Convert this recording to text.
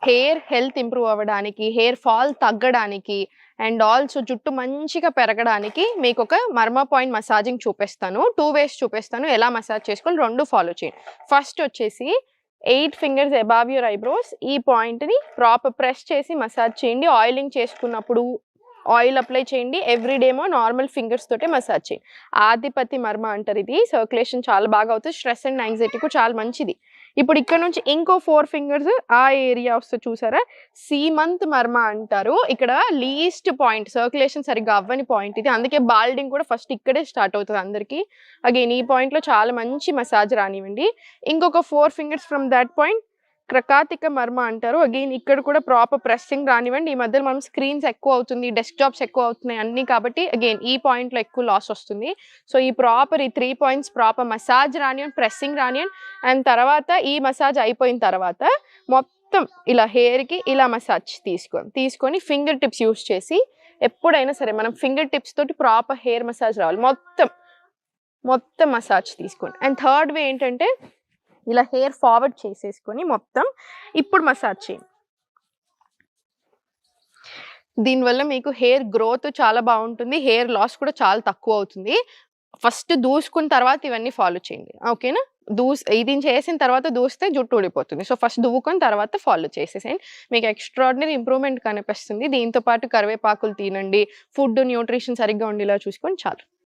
Hair health improve అవ్వడానికి, hair fall తగ్గడానికి and also జుట్టు మంచిగా పెరగడానికి మీకు ఒక మర్మా పాయింట్ మసాజింగ్ చూపిస్తాను. 2 వేస్ చూపిస్తాను ఎలా మసాజ్ చేసుకోవాలి, 2 ఫాలో చేయండి. ఫస్ట్ వచ్చేసి 8 ఫింగర్స్ అబావ్ యువర్ ఐబ్రోస్ ఈ పాయింట్ని ప్రాపర్ ప్రెస్ చేసి మసాజ్ చేయండి. ఆయిలింగ్ చేసుకున్నప్పుడు ఆయిల్ అప్లై చేయండి. ఎవ్రీడేమో నార్మల్ ఫింగర్స్ తోటే మసాజ్ చేయండి. ఆదిపతి మర్మ అంటారు. ఇది సర్క్యులేషన్ చాలా బాగా అవుతుంది. స్ట్రెస్ అండ్ యాంగ్జైటీకి చాలా మంచిది. ఇప్పుడు ఇక్కడ నుంచి ఇంకో 4 ఫింగర్స్ ఆ ఏరియా వస్తే చూసారా, సీమంత్ మర్మ అంటారు. ఇక్కడ లీస్ట్ పాయింట్, సర్క్యులేషన్ సరిగ్గా అవ్వని పాయింట్ ఇది. అందుకే బాల్డింగ్ కూడా ఫస్ట్ ఇక్కడే స్టార్ట్ అవుతుంది అందరికీ. అగైన్ ఈ పాయింట్లో చాలా మంచి మసాజ్ రానివ్వండి. ఇంకొక 4 ఫింగర్స్ ఫ్రమ్ దట్ పాయింట్ క్రకాతిక మర్మ అంటారు. అగైన్ ఇక్కడ కూడా ప్రాపర్ ప్రెస్సింగ్ రానివ్వండి. ఈ మధ్యలో మనం స్క్రీన్స్ ఎక్కువ అవుతుంది, డెస్క్ జాబ్స్ ఎక్కువ అవుతున్నాయి అన్నీ కాబట్టి అగైన్ ఈ పాయింట్లో ఎక్కువ లాస్ వస్తుంది. సో ఈ 3 పాయింట్స్ ప్రాపర్ మసాజ్ రానివ్వండి, ప్రెస్సింగ్ రానివ్వండి. అండ్ తర్వాత ఈ మసాజ్ అయిపోయిన తర్వాత మొత్తం ఇలా హెయిర్కి ఇలా మసాజ్ తీసుకొని ఫింగర్ టిప్స్ యూస్ చేసి, ఎప్పుడైనా సరే మనం ఫింగర్ టిప్స్ తోటి ప్రాపర్ హెయిర్ మసాజ్ రావాలి. మొత్తం మసాజ్ తీసుకోండి. అండ్ థర్డ్ వే ఏంటంటే ఇలా హెయిర్ ఫార్వర్డ్ చేసేసుకొని మొత్తం ఇప్పుడు మసాజ్ చేయండి. దీనివల్ల మీకు హెయిర్ గ్రోత్ చాలా బాగుంటుంది, హెయిర్ లాస్ కూడా చాలా తక్కువ అవుతుంది. ఫస్ట్ దూసుకున్న తర్వాత ఇవన్నీ ఫాలో చేయండి, ఓకేనా? ఇది చేసిన తర్వాత దూస్తే జుట్టు ఊడిపోతుంది. సో ఫస్ట్ దువ్వుకొని తర్వాత ఫాలో చేసేసేయండి. మీకు ఎక్స్ట్రాడినరీ ఇంప్రూవ్మెంట్ కనిపిస్తుంది. దీంతో పాటు కరివేపాకులు తినండి, ఫుడ్ న్యూట్రిషన్ సరిగ్గా ఉండేలా చూసుకొని చాలు.